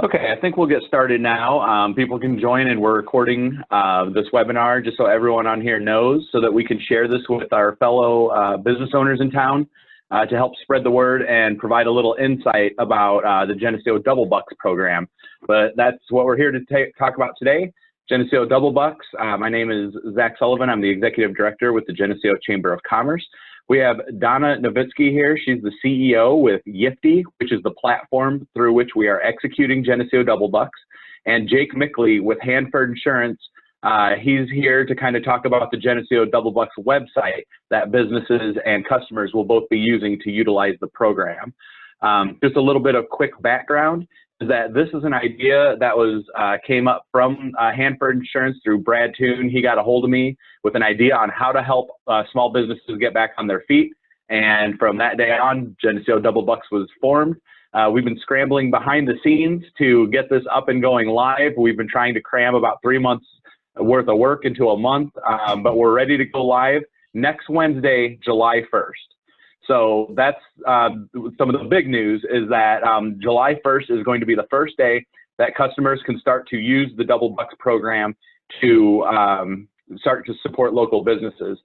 Okay, I think we'll get started now. People can join, and we're recording this webinar just so everyone on here knows, so that we can share this with our fellow business owners in town to help spread the word and provide a little insight about the Geneseo DoubleBucks program. But that's what we're here to talk about today, Geneseo DoubleBucks. My name is Zach Sullivan. I'm the Executive Director with the Geneseo Chamber of Commerce. We have Donna Novitsky here. She's the CEO with Yiftee, which is the platform through which we are executing Geneseo DoubleBucks, and Jake Mickley with Hanford Insurance. He's here to kind of talk about the Geneseo DoubleBucks website that businesses and customers will both be using to utilize the program. Just a little bit of quick background is that this is an idea that was came up from Hanford Insurance through Brad Toon. He got a hold of me with an idea on how to help small businesses get back on their feet. And from that day on, Geneseo DoubleBucks was formed. We've been scrambling behind the scenes to get this up and going live. We've been trying to cram about 3 months worth of work into a month, but we're ready to go live next Wednesday, July 1st. So that's some of the big news is that July 1st is going to be the first day that customers can start to use the DoubleBucks program to start to support local businesses.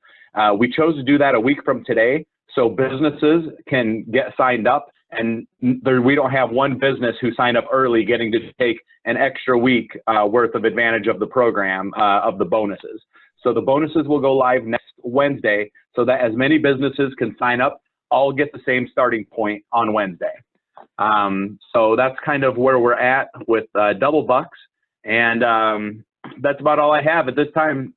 We chose to do that a week from today so businesses can get signed up, and we don't have one business who signed up early getting to take an extra week worth of advantage of the program, of the bonuses. So the bonuses will go live next Wednesday so that as many businesses can sign up, all get the same starting point on Wednesday. So that's kind of where we're at with DoubleBucks, and that's about all I have at this time.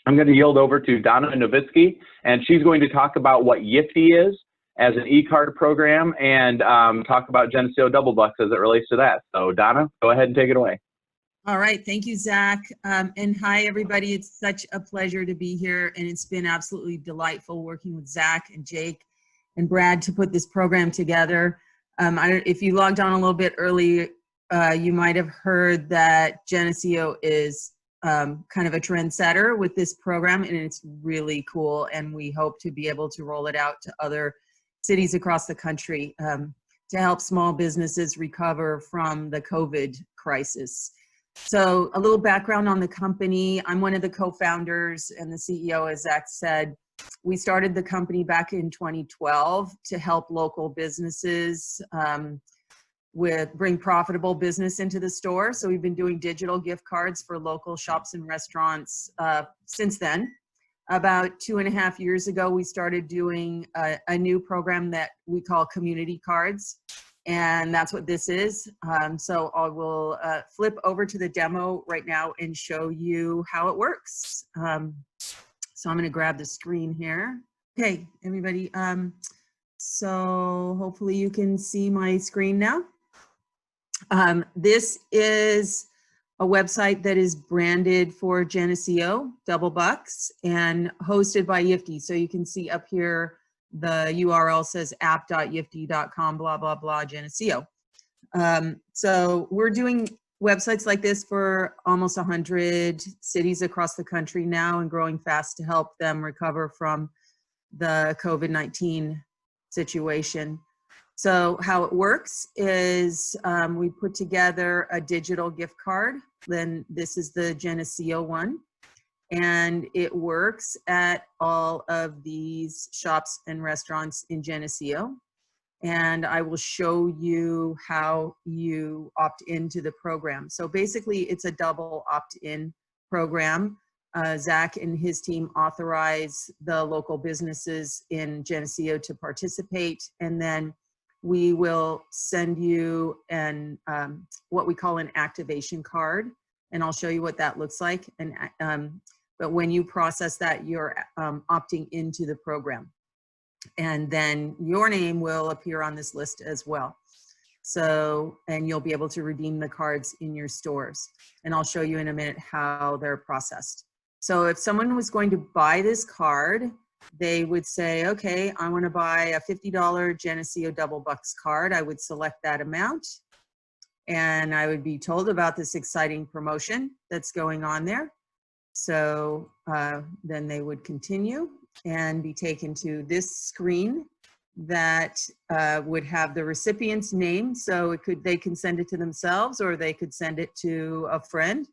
I'm going to yield over to Donna Novitsky, and she's going to talk about what Yiftee is as an e-card program, and talk about Geneseo DoubleBucks as it relates to that. So Donna, go ahead and take it away. All right, thank you, Zach. And hi, everybody. It's such a pleasure to be here, and it's been absolutely delightful working with Zach and Jake and Brad to put this program together. If you logged on a little bit early, you might have heard that Geneseo is kind of a trendsetter with this program, and it's really cool, and we hope to be able to roll it out to other cities across the country to help small businesses recover from the COVID crisis. So a little background on the company. I'm one of the co-founders and the CEO, as Zach said. We started the company back in 2012 to help local businesses bring profitable business into the store. So we've been doing digital gift cards for local shops and restaurants since then. About 2.5 years ago, we started doing a new program that we call community cards. And that's what this is. So I will flip over to the demo right now and show you how it works. So I'm going to grab the screen here. Okay, everybody. So hopefully you can see my screen now. This is a website that is branded for Geneseo DoubleBucks and hosted by Yiftee. So you can see up here, the URL says app.yiftee.com, blah, blah, blah, Geneseo. So we're doing websites like this for almost 100 cities across the country now and growing fast to help them recover from the COVID-19 situation. So how it works is we put together a digital gift card. Then this is the Geneseo one. And it works at all of these shops and restaurants in Geneseo. And I will show you how you opt into the program. So basically, it's a double opt-in program. Zach and his team authorize the local businesses in Geneseo to participate, and then we will send you what we call an activation card, and I'll show you what that looks like. But when you process that, you're opting into the program. And then your name will appear on this list as well. So, and you'll be able to redeem the cards in your stores. And I'll show you in a minute how they're processed. So if someone was going to buy this card, they would say, okay, I want to buy a $50 Geneseo DoubleBucks card. I would select that amount. And I would be told about this exciting promotion that's going on there. So then they would continue and be taken to this screen that would have the recipient's name. So they can send it to themselves, or they could send it to a friend,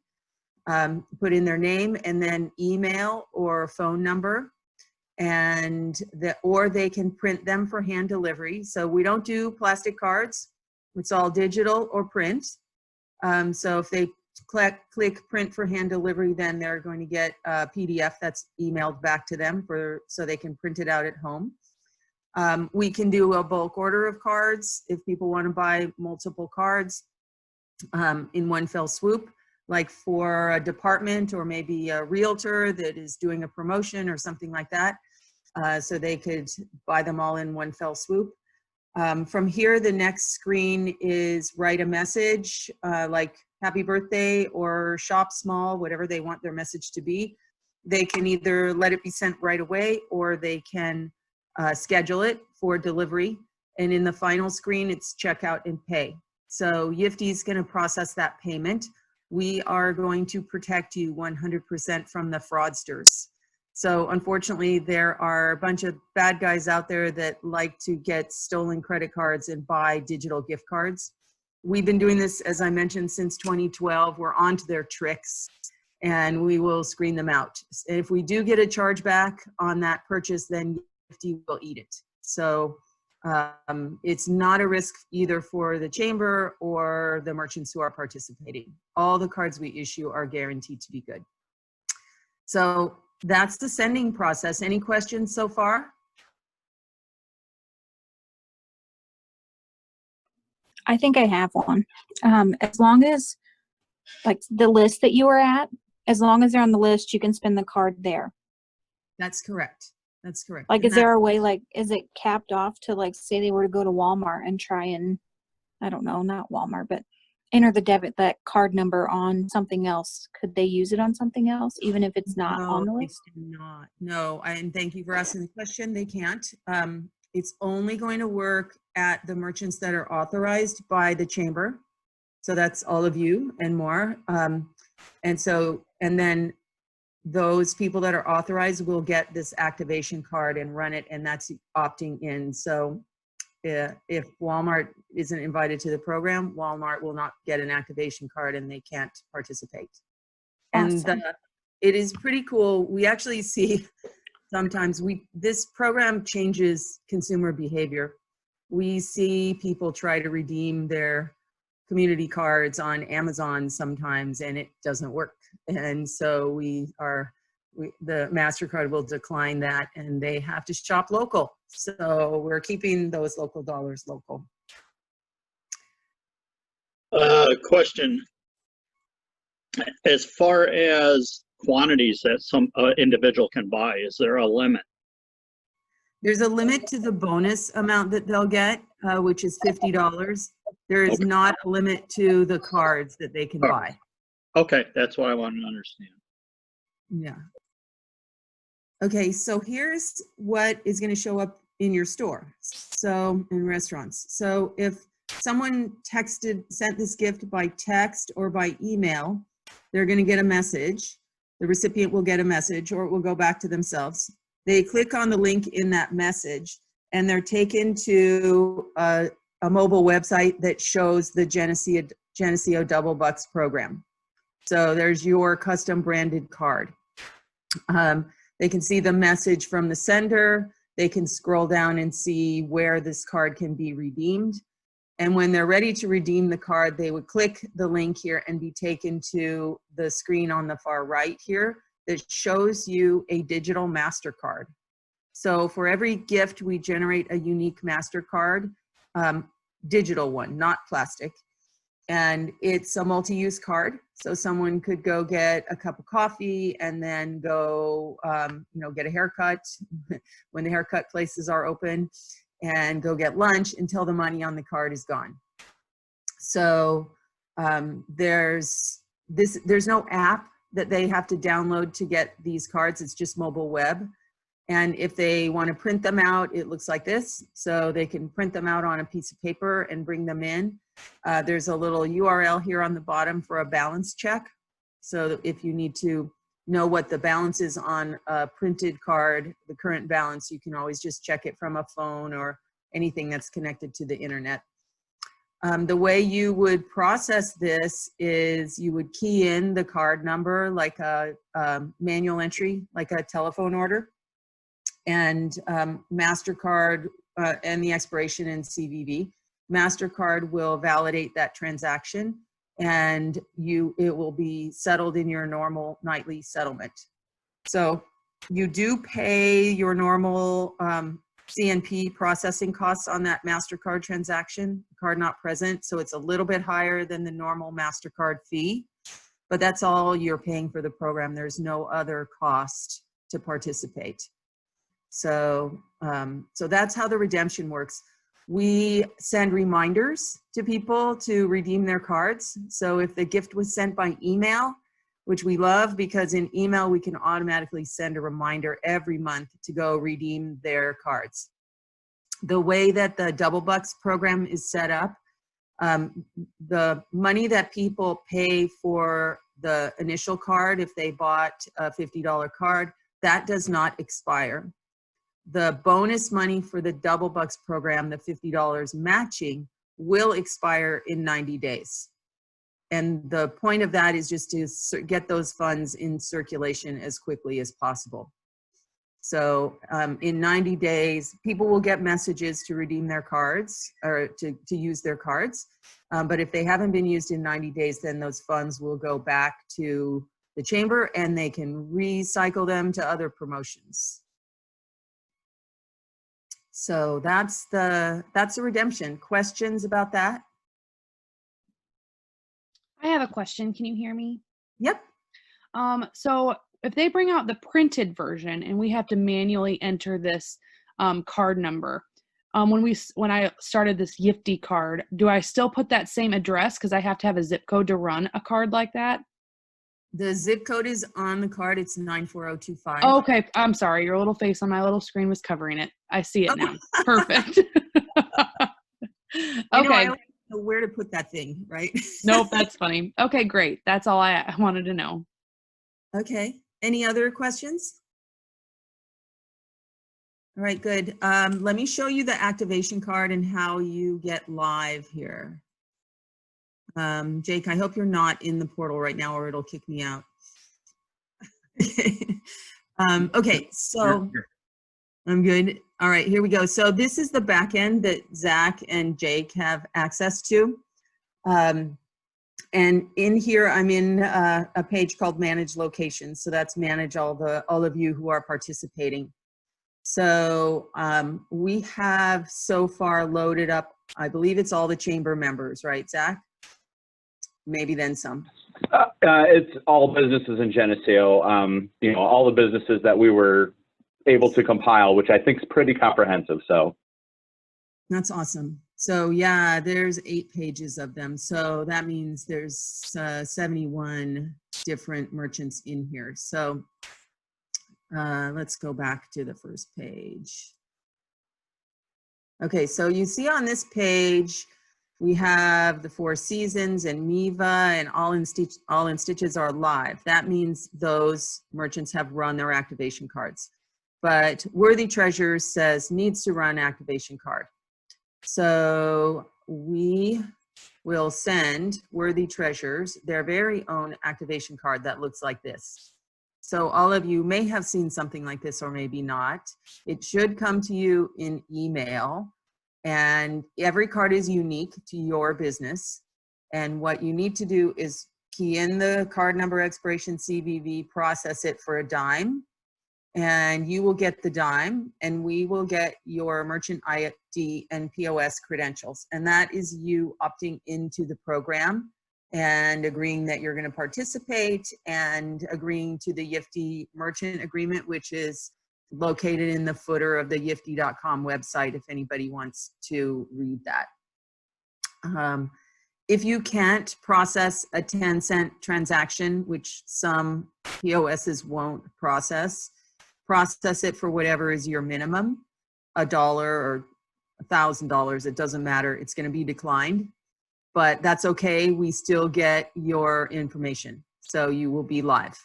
put in their name and then email or phone number, or they can print them for hand delivery. So we don't do plastic cards. It's all digital or print. So if they click print for hand delivery, then they're going to get a PDF that's emailed back to them so they can print it out at home. We can do a bulk order of cards if people want to buy multiple cards in one fell swoop, like for a department or maybe a realtor that is doing a promotion or something like that. So they could buy them all in one fell swoop. From here, the next screen is write a message, like happy birthday or shop small, whatever they want their message to be. They can either let it be sent right away, or they can schedule it for delivery. And in the final screen, it's checkout and pay. So Yiftee is going to process that payment. We are going to protect you 100% from the fraudsters. So unfortunately, there are a bunch of bad guys out there that like to get stolen credit cards and buy digital gift cards. We've been doing this, as I mentioned, since 2012. We're onto their tricks, and we will screen them out. If we do get a chargeback on that purchase, then Yiftee will eat it. So it's not a risk either for the chamber or the merchants who are participating. All the cards we issue are guaranteed to be good. So that's the sending process. Any questions so far? I think I have one. As long as, like the list that you were at, as long as they're on the list, you can spend the card there. That's correct. That's correct. Like, is there a way, like, is it capped off to, like, say they were to go to Walmart and try and, I don't know, not Walmart, but enter that card number on something else? Could they use it on something else, even if it's not on the list? They do not. No, and thank you for asking the question. They can't. It's only going to work at the merchants that are authorized by the chamber. So that's all of you and more. And then those people that are authorized will get this activation card and run it, and that's opting in. So if Walmart isn't invited to the program, Walmart will not get an activation card and they can't participate. Awesome. And it is pretty cool. We actually see sometimes this program changes consumer behavior. We see people try to redeem their community cards on Amazon sometimes, and it doesn't work. And so the MasterCard will decline that, and they have to shop local. So we're keeping those local dollars local. Question. As far as quantities that some individual can buy, is there a limit? There's a limit to the bonus amount that they'll get, which is $50. There is not a limit to the cards that they can buy. Okay, that's what I wanted to understand. Yeah. Okay, so here's what is going to show up in your store, so in restaurants. So if someone sent this gift by text or by email, they're going to get a message. The recipient will get a message, or it will go back to themselves. They click on the link in that message, and they're taken to a mobile website that shows the Geneseo DoubleBucks program. So there's your custom branded card. They can see the message from the sender. They can scroll down and see where this card can be redeemed. And when they're ready to redeem the card, they would click the link here and be taken to the screen on the far right here that shows you a digital MasterCard. So for every gift, we generate a unique MasterCard, digital one, not plastic. And it's a multi-use card. So someone could go get a cup of coffee and then go, get a haircut when the haircut places are open, and go get lunch until the money on the card is gone. So there's no app that they have to download to get these cards. It's just mobile web. And if they want to print them out, it looks like this. So they can print them out on a piece of paper and bring them in. There's a little URL here on the bottom for a balance check. So if you need to know what the balance is on a printed card, the current balance, you can always just check it from a phone or anything that's connected to the internet. The way you would process this is you would key in the card number like a manual entry, like a telephone order, and MasterCard and the expiration in CVV. MasterCard will validate that transaction, and it will be settled in your normal nightly settlement. So you do pay your normal CNP processing costs on that MasterCard transaction, card not present, so it's a little bit higher than the normal MasterCard fee, but that's all you're paying for the program. There's no other cost to participate. So, so that's how the redemption works. We send reminders to people to redeem their cards. So if the gift was sent by email, which we love because in email we can automatically send a reminder every month to go redeem their cards. The way that the DoubleBucks program is set up, the money that people pay for the initial card, if they bought a $50 card, that does not expire. The bonus money for the DoubleBucks program, the $50 matching, will expire in 90 days. And the point of that is just to get those funds in circulation as quickly as possible. So in 90 days, people will get messages to redeem their cards or to use their cards. But if they haven't been used in 90 days, then those funds will go back to the chamber and they can recycle them to other promotions. So that's the redemption. Questions about that? I have a question. Can you hear me? Yep. So if they bring out the printed version and we have to manually enter this card number, when I started this Yiftee card, do I still put that same address because I have to have a zip code to run a card like that? The zip code is on the card. It's 94025. Oh, okay. I'm sorry. Your little face on my little screen was covering it. I see it now. Perfect. Okay. Know where to put that thing, right? Nope, that's funny. Okay, great. That's all I wanted to know. Okay. Any other questions? All right, good. Let me show you the activation card and how you get live here. Jake, I hope you're not in the portal right now or it'll kick me out. Okay, so I'm good. All right, here we go. So this is the back end that Zach and Jake have access to. And in here, I'm in a page called Manage Locations. So that's manage all of you who are participating. So we have so far loaded up, I believe it's all the chamber members, right, Zach? Maybe then some. It's all businesses in Geneseo, you know, all the businesses that we were able to compile, which I think is pretty comprehensive. So that's awesome. So yeah, there's 8 pages of them. So that means there's 71 different merchants in here. So let's go back to the first page. Okay, so you see on this page, we have the Four Seasons and Miva and All in Stitches are live. That means those merchants have run their activation cards. But Worthy Treasures says needs to run activation card. So we will send Worthy Treasures their very own activation card that looks like this. So all of you may have seen something like this or maybe not. It should come to you in email. And every card is unique to your business. And what you need to do is key in the card number, expiration, CVV, process it for a dime, and you will get the dime, and we will get your merchant ID and POS credentials. And that is you opting into the program and agreeing that you're going to participate and agreeing to the Yiftee merchant agreement, which is located in the footer of the yiftee.com website if anybody wants to read that. If you can't process a 10-cent transaction, which some POSs won't process it for whatever is your minimum, $1 or $1,000, it doesn't matter. It's going to be declined, but that's okay. We still get your information. So you will be live.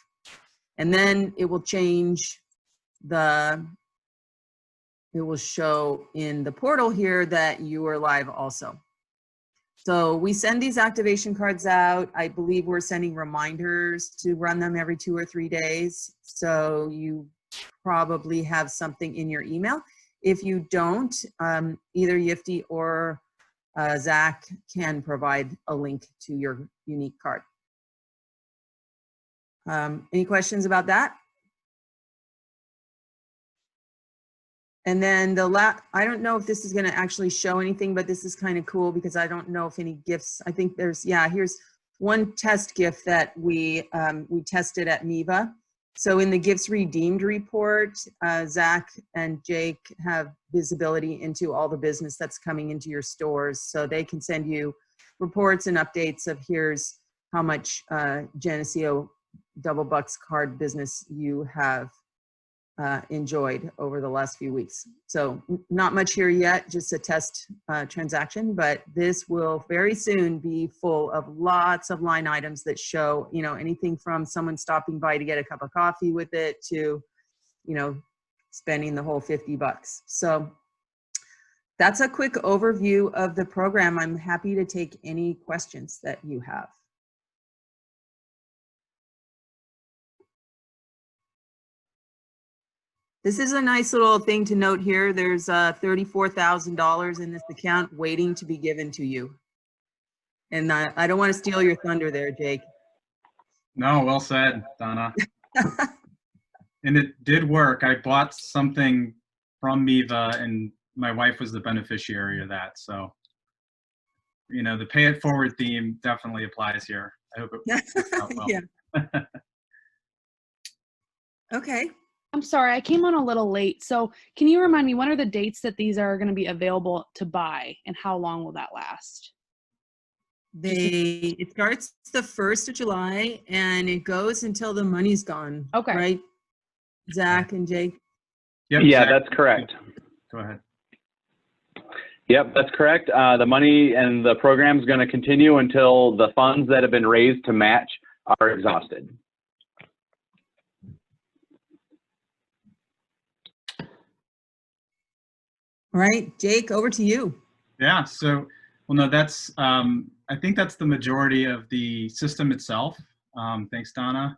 And then it will change it will show in the portal here that you are live also. So we send these activation cards out. I believe we're sending reminders to run them every 2 or 3 days. So you probably have something in your email. If you don't, either Yiftee or Zach can provide a link to your unique card. Any questions about that? And then I don't know if this is going to actually show anything, but this is kind of cool because I don't know if any gifts, I think there's, yeah, here's one test gift that we tested at MIVA. So in the gifts redeemed report, Zach and Jake have visibility into all the business that's coming into your stores. So they can send you reports and updates of here's how much Geneseo DoubleBucks card business you have enjoyed over the last few weeks. So not much here yet, just a test transaction, but this will very soon be full of lots of line items that show, you know, anything from someone stopping by to get a cup of coffee with it to, you know, spending the whole $50. So that's a quick overview of the program. I'm happy to take any questions that you have. This is a nice little thing to note here. There's $34,000 in this account waiting to be given to you. And I don't want to steal your thunder there, Jake. No, well said, Donna. And it did work. I bought something from MIVA and my wife was the beneficiary of that. So, you know, the pay it forward theme definitely applies here. I hope it works out well. Yeah. Okay. I'm sorry, I came on a little late. So can you remind me, when are the dates that these are going to be available to buy and how long will that last? It starts the 1st of July and it goes until the money's gone. Okay. Right? Zach and Jake? Yep, Yeah, Zach, that's correct. go ahead. Yep, that's correct. The money and the program is going to continue until the funds that have been raised to match are exhausted. All right, Jake, over to you. Yeah, so, well, no, that's, I think that's the majority of the system itself. Thanks, Donna.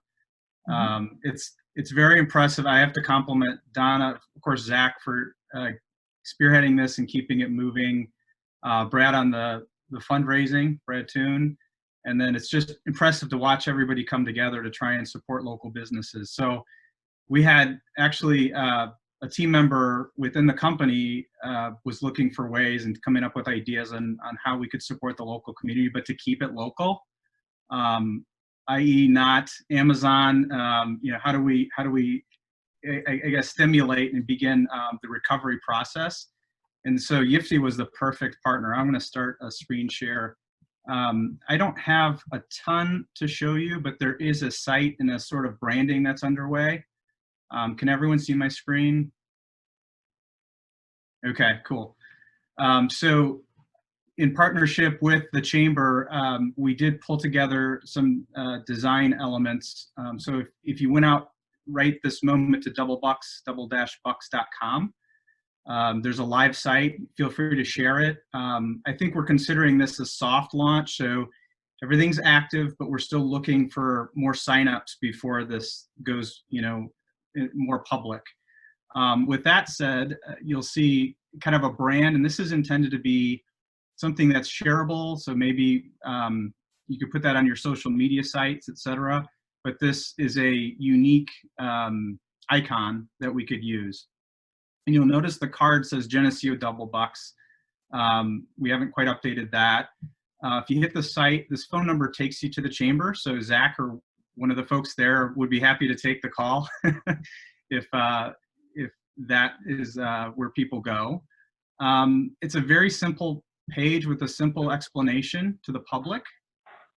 It's very impressive. I have to compliment Donna, of course, Zach for spearheading this and keeping it moving. Brad on the fundraising, Brad Toon. And then it's just impressive to watch everybody come together to try and support local businesses. So we had actually a team member within the company was looking for ways and coming up with ideas on how we could support the local community, but to keep it local, i.e. not Amazon. You know, how do we I guess stimulate and begin the recovery process? And so Yiftee was the perfect partner. I'm going to start a screen share. I don't have a ton to show you, but there is a site and a sort of branding that's underway. Can everyone see my screen? Okay, cool. So in partnership with the Chamber, we did pull together some design elements. So if you went out right this moment to double-bucks.com, there's a live site. Feel free to share it. I think we're considering this a soft launch, so everything's active, but we're still looking for more signups before this goes, you know, more public. With that said, you'll see kind of a brand, and this is intended to be something that's shareable. So maybe you could put that on your social media sites, etc. But this is a unique icon that we could use. And you'll notice the card says Geneseo DoubleBucks. We haven't quite updated that. If you hit the site, this phone number takes you to the Chamber. So Zach or one of the folks there would be happy to take the call if that is where people go. It's a very simple page with a simple explanation to the public.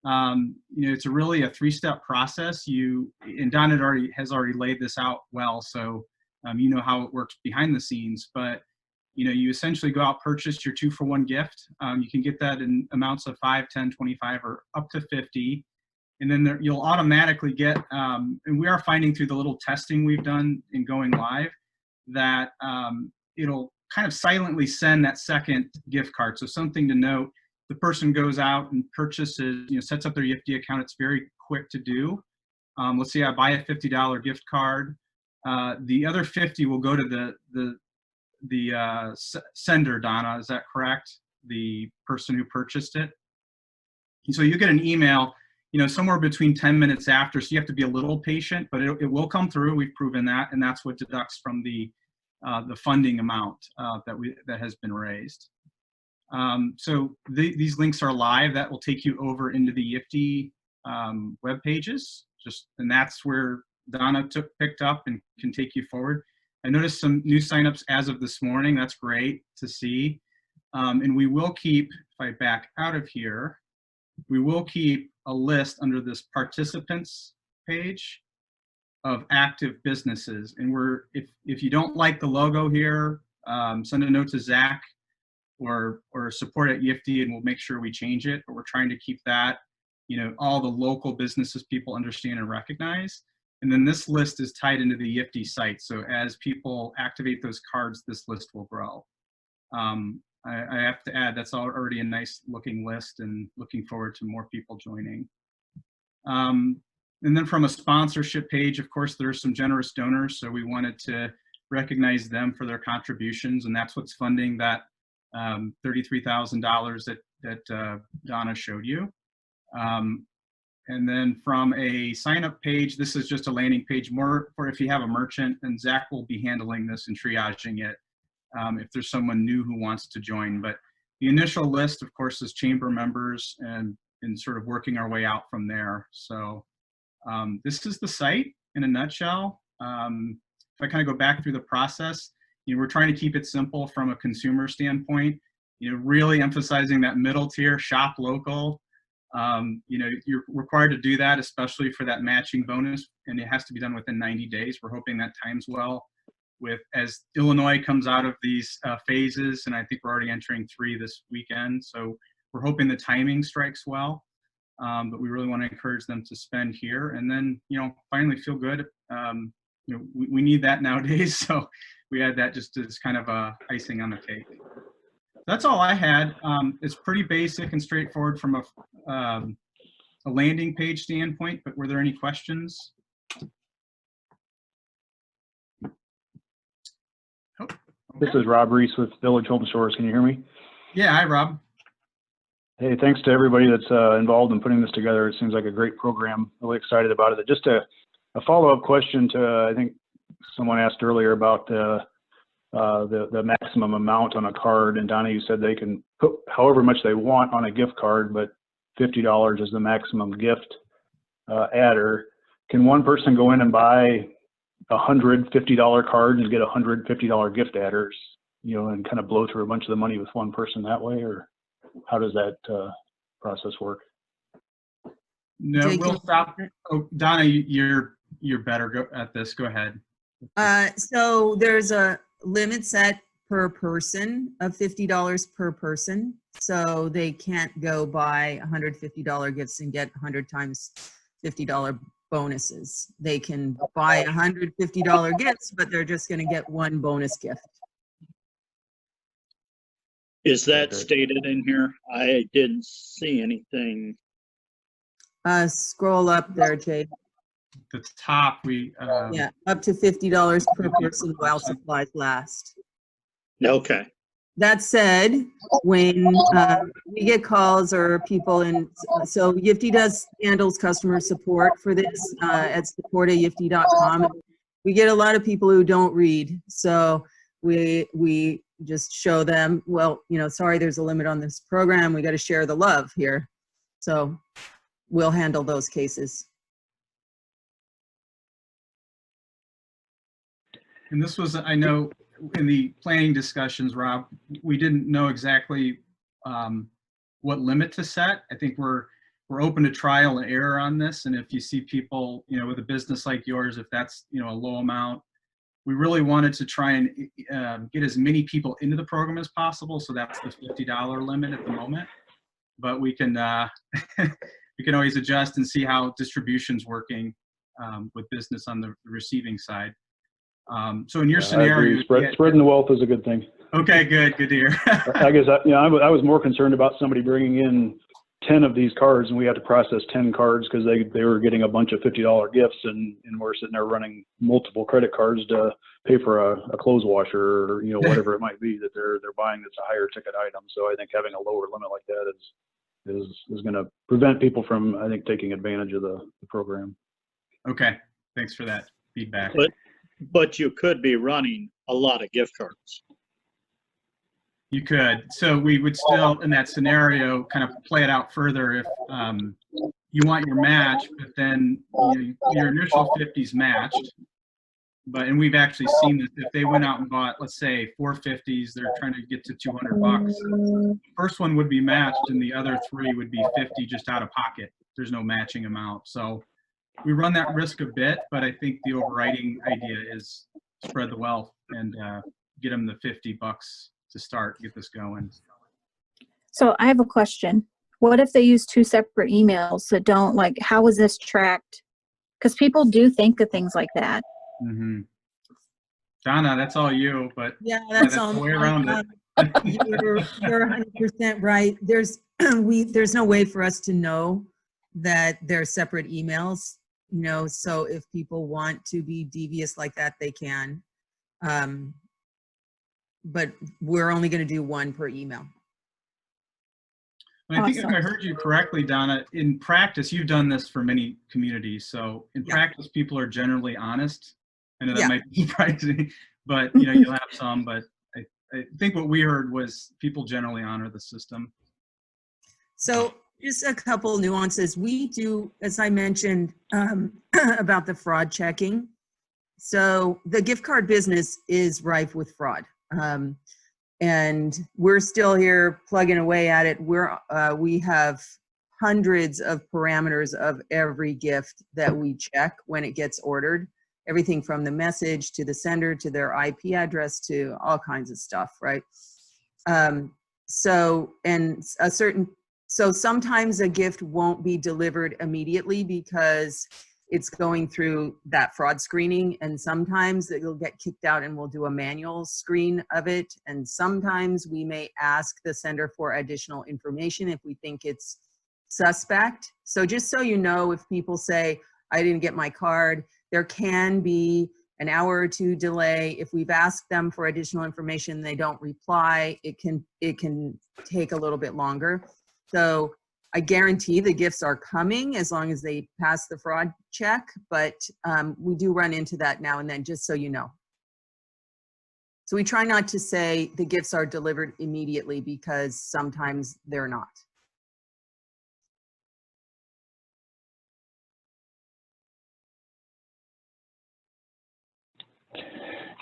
You know, it's really a 3-step process. And Don has already laid this out well, so you know how it works behind the scenes. But you know, you essentially go out, purchase your 2-for-1 gift. You can get that in amounts of 5, 10, 25, or up to 50. And then you'll automatically get, and we are finding through the little testing we've done in going live, that it'll kind of silently send that second gift card. So something to note, the person goes out and purchases, sets up their Yiftee account. It's very quick to do. Let's say I buy a $50 gift card. The other 50 will go to the sender, Donna, is that correct? The person who purchased it. And so you get an email, somewhere between 10 minutes after, so you have to be a little patient, but it will come through. We've proven that, and that's what deducts from the funding amount that has been raised. So these links are live. That will take you over into the Yiftee web pages, and that's where Donna picked up and can take you forward. I noticed some new signups as of this morning. That's great to see. And we will keep, if I back out of here, we will keep a list under this participants page of active businesses. And if you don't like the logo here, send a note to Zach or support at Yiftee, and we'll make sure we change it. But we're trying to keep that, all the local businesses people understand and recognize. And then this list is tied into the Yiftee site. So as people activate those cards, this list will grow. I have to add, that's already a nice looking list, and looking forward to more people joining. And then from a sponsorship page, of course, there are some generous donors. So we wanted to recognize them for their contributions, and that's what's funding that $33,000 that Donna showed you. And then from a sign up page, this is just a landing page more for if you have a merchant, and Zach will be handling this and triaging it if there's someone new who wants to join. But the initial list, of course, is chamber members, and sort of working our way out from there. So this is the site in a nutshell. If I kind of go back through the process, we're trying to keep it simple from a consumer standpoint, really emphasizing that middle tier, shop local. You're required to do that, especially for that matching bonus, and it has to be done within 90 days. We're hoping that times well as Illinois comes out of these phases, and I think we're already entering 3 this weekend. So we're hoping the timing strikes well, but we really want to encourage them to spend here, and then, finally feel good. We need that nowadays. So we had that just as kind of a icing on the cake. That's all I had. It's pretty basic and straightforward from a landing page standpoint, but were there any questions? Oh, okay. This is Rob Reese with Village Home Stores. Can you hear me? Yeah, hi, Rob. Hey, thanks to everybody that's involved in putting this together. It seems like a great program. Really excited about it. Just a follow-up question to, I think someone asked earlier about the maximum amount on a card, and Donna, you said they can put however much they want on a gift card, but $50 is the maximum gift adder. Can one person go in and buy $150 cards and get $150 gift adders, and kind of blow through a bunch of the money with one person that way, or how does that process work? No, we'll stop. Oh, Donna, you're better at this. Go ahead. So there's a limit set per person of $50 per person. So they can't go buy $150 gifts and get 100 times $50 bonuses. They can buy $150 gifts, but they're just going to get one bonus gift. Is that stated in here? I didn't see anything. Scroll up there, Jay. The top, Yeah, up to $50 per person while supplies last. Okay. That said, when we get calls or people, and so Yiftee handles customer support for this at support@yiftee.com. We get a lot of people who don't read, so we just show them, well, sorry, there's a limit on this program. We got to share the love here, so we'll handle those cases. And this was, I know, in the planning discussions, Rob, we didn't know exactly what limit to set. I think we're open to trial and error on this. And if you see people, with a business like yours, if that's, a low amount, we really wanted to try and get as many people into the program as possible. So that's the $50 limit at the moment. But we can we can always adjust and see how distribution's working with business on the receiving side. So in your I scenario, agree. Spreading the wealth is a good thing. okay, good to hear. I guess I was more concerned about somebody bringing in 10 of these cards, and we had to process 10 cards because they were getting a bunch of $50 gifts, and we're sitting there running multiple credit cards to pay for a clothes washer or whatever it might be that they're buying that's a higher ticket item. So I think having a lower limit like that is going to prevent people from, I think, taking advantage of the program. Okay, thanks for that feedback. But you could be running a lot of gift cards. You could. So we would still, in that scenario, kind of play it out further. If you want your match, but then your initial 50s matched. And we've actually seen that if they went out and bought, let's say, 4 50s, they're trying to get to $200. The first one would be matched, and the other 3 would be 50 just out of pocket. There's no matching amount. So we run that risk a bit, but I think the overriding idea is spread the wealth and get them the $50 to start, get this going. So I have a question. What if they use 2 separate emails that don't, like, how is this tracked? Because people do think of things like that. Mm-hmm. Donna, that's all you, but Yeah, that's the way around it. You're 100% right. There's no way for us to know that they're separate emails, so if people want to be devious like that, they can. But we're only going to do 1 per email. I think if I heard you correctly, Donna, in practice, you've done this for many communities. So in practice, people are generally honest. I know that might be surprising, but you'll have some. But I think what we heard was people generally honor the system. So just a couple nuances. We do, as I mentioned, about the fraud checking. So the gift card business is rife with fraud. And we're still here plugging away at it. We have hundreds of parameters of every gift that we check when it gets ordered. Everything from the message to the sender to their IP address to all kinds of stuff, right? So sometimes a gift won't be delivered immediately because it's going through that fraud screening, and sometimes it'll get kicked out and we'll do a manual screen of it. And sometimes we may ask the sender for additional information if we think it's suspect. So just so you know, if people say, I didn't get my card, there can be an hour or 2 delay. If we've asked them for additional information, they don't reply, it can take a little bit longer. So I guarantee the gifts are coming as long as they pass the fraud check, but we do run into that now and then, just so you know. So we try not to say the gifts are delivered immediately because sometimes they're not.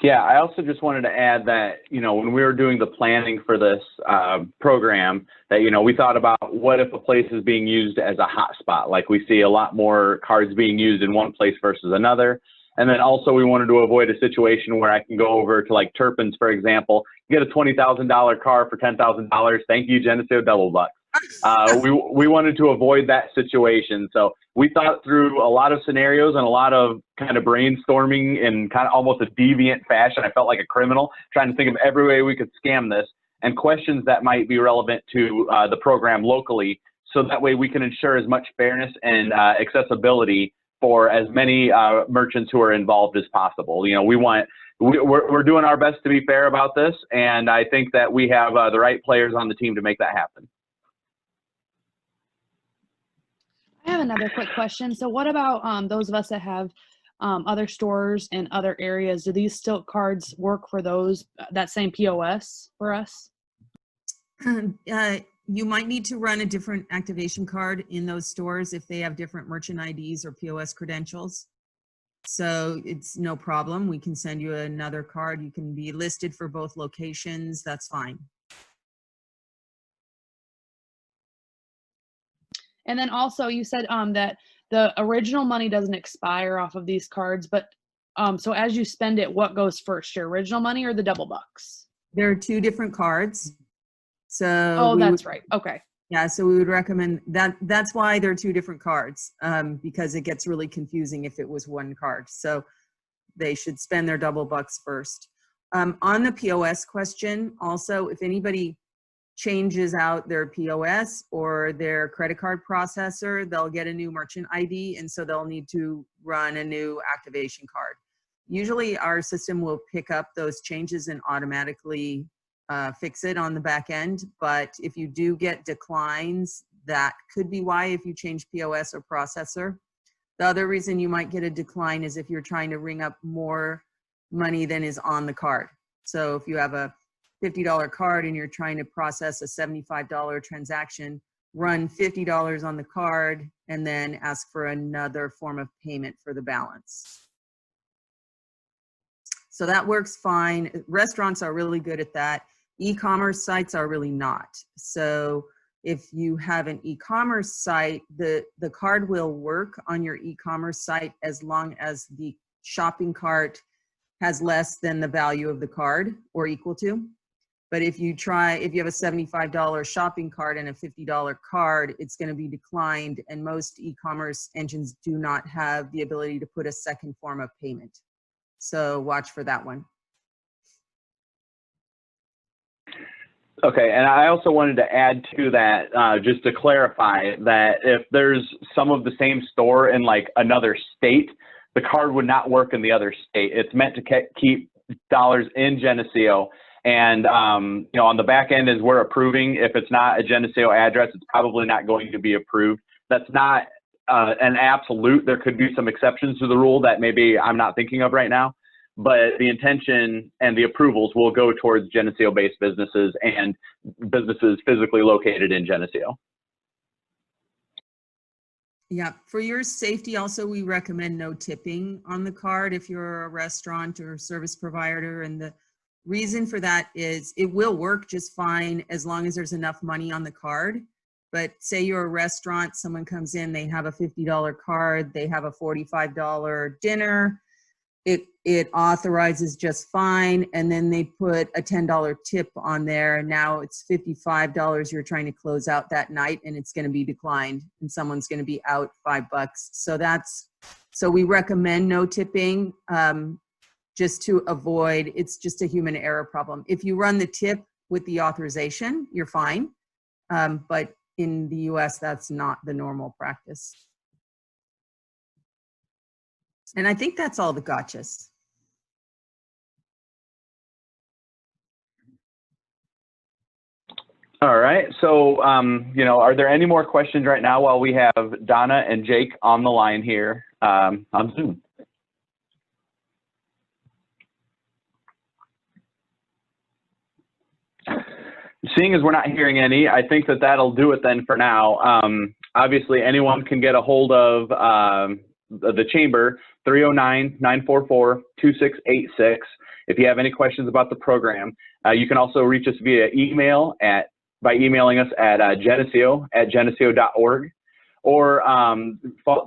Yeah, I also just wanted to add that, when we were doing the planning for this program, that, we thought about what if a place is being used as a hotspot, like we see a lot more cards being used in one place versus another. And then also we wanted to avoid a situation where I can go over to like Turpin's, for example, get a $20,000 car for $10,000. Thank you, Geneseo DoubleBucks. We wanted to avoid that situation. So we thought through a lot of scenarios and a lot of kind of brainstorming in kind of almost a deviant fashion. I felt like a criminal trying to think of every way we could scam this and questions that might be relevant to the program locally. So that way we can ensure as much fairness and accessibility for as many merchants who are involved as possible. We're doing our best to be fair about this. And I think that we have the right players on the team to make that happen. I have another quick question. So what about those of us that have other stores in other areas? Do these still cards work for those, that same POS for us? You might need to run a different activation card in those stores if they have different merchant IDs or POS credentials. So it's no problem. We can send you another card. You can be listed for both locations. That's fine. And then also you said that the original money doesn't expire off of these cards, but so as you spend it, what goes first, your original money or the DoubleBucks? There are 2 different cards. So oh, that's right. Okay. Yeah, so we would recommend that. That's why there are 2 different cards, because it gets really confusing if it was one card. So they should spend their double bucks first. On the POS question, also, if anybody changes out their POS or their credit card processor, they'll get a new merchant ID, and so they'll need to run a new activation card. Usually our system will pick up those changes and automatically fix it on the back end, but if you do get declines, that could be why, if you change POS or processor. The other reason you might get a decline is if you're trying to ring up more money than is on the card. So if you have a $50 card and you're trying to process a $75 transaction, run $50 on the card and then ask for another form of payment for the balance. So that works fine. Restaurants are really good at that. E-commerce sites are really not. So if you have an e-commerce site, the card will work on your e-commerce site as long as the shopping cart has less than the value of the card or equal to. But if you have a $75 shopping cart and a $50 card, it's going to be declined, and most e-commerce engines do not have the ability to put a second form of payment. So watch for that one. Okay, and I also wanted to add to that, just to clarify that if there's some of the same store in like another state, the card would not work in the other state. It's meant to keep dollars in Geneseo. And, you know, on the back end, as we're approving, if it's not a Geneseo address, it's probably not going to be approved. That's not an absolute. There could be some exceptions to the rule that maybe I'm not thinking of right now. But the intention and the approvals will go towards Geneseo-based businesses and businesses physically located in Geneseo. Yeah, for your safety also, we recommend no tipping on the card if you're a restaurant or service provider. And the reason for that is it will work just fine as long as there's enough money on the card. But say you're a restaurant, someone comes in, they have a $50 card, they have a $45 dinner, it authorizes just fine, and then they put a $10 tip on there, and now it's $55 you're trying to close out that night, and it's going to be declined, and someone's going to be out $5. So we recommend no tipping, just to avoid, it's just a human error problem. If you run the tip with the authorization, you're fine, but in the US, that's not the normal practice. And I think that's all the gotchas. All right. So, you know, are there any more questions right now while we have Donna and Jake on the line here on Zoom? Seeing as we're not hearing any, I think that that'll do it then for now. Obviously, anyone can get a hold of the chamber, 309-944-2686. If you have any questions about the program, you can also reach us via email by emailing us at geneseo@geneseo.org, or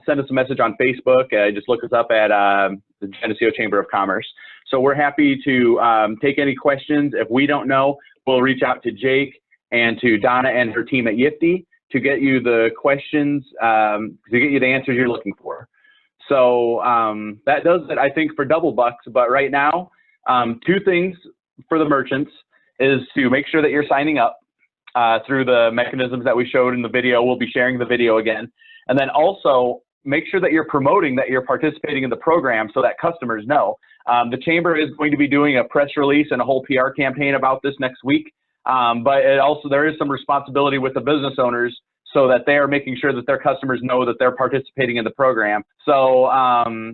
send us a message on Facebook. Just look us up at the Geneseo Chamber of Commerce. So we're happy to take any questions. If we don't know, we'll reach out to Jake and to Donna and her team at Yiftee to get you the questions, to get you the answers you're looking for. So that does it, I think, for DoubleBucks. But right now, two things for the merchants is to make sure that you're signing up through the mechanisms that we showed in the video. We'll be sharing the video again. And then also make sure that you're promoting that you're participating in the program so that customers know. The Chamber is going to be doing a press release and a whole PR campaign about this next week. But there is some responsibility with the business owners so that they are making sure that their customers know that they're participating in the program. So,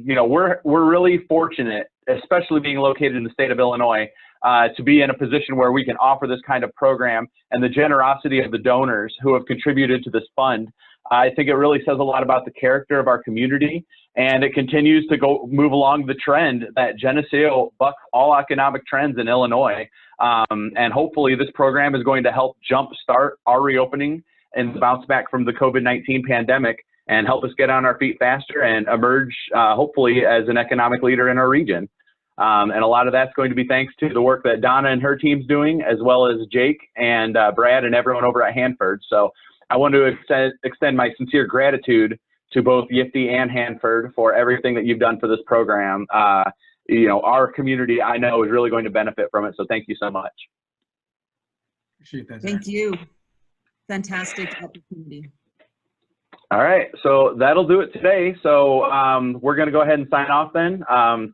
you know, we're really fortunate, especially being located in the state of Illinois, to be in a position where we can offer this kind of program, and the generosity of the donors who have contributed to this fund. I think it really says a lot about the character of our community, and it continues to move along the trend that Geneseo bucks all economic trends in Illinois. And hopefully this program is going to help jumpstart our reopening and bounce back from the COVID-19 pandemic and help us get on our feet faster and emerge, hopefully, as an economic leader in our region. And a lot of that's going to be thanks to the work that Donna and her team's doing, as well as Jake and Brad and everyone over at Hanford. So I want to extend my sincere gratitude to both Yiftee and Hanford for everything that you've done for this program. our community, I know, is really going to benefit from it. So thank you so much. Appreciate that. Thank you. Fantastic opportunity. All right, so that'll do it today. So we're going to go ahead and sign off then.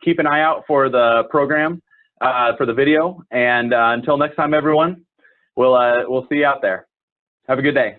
Keep an eye out for the program, for the video, and until next time, everyone, we'll see you out there. Have a good day.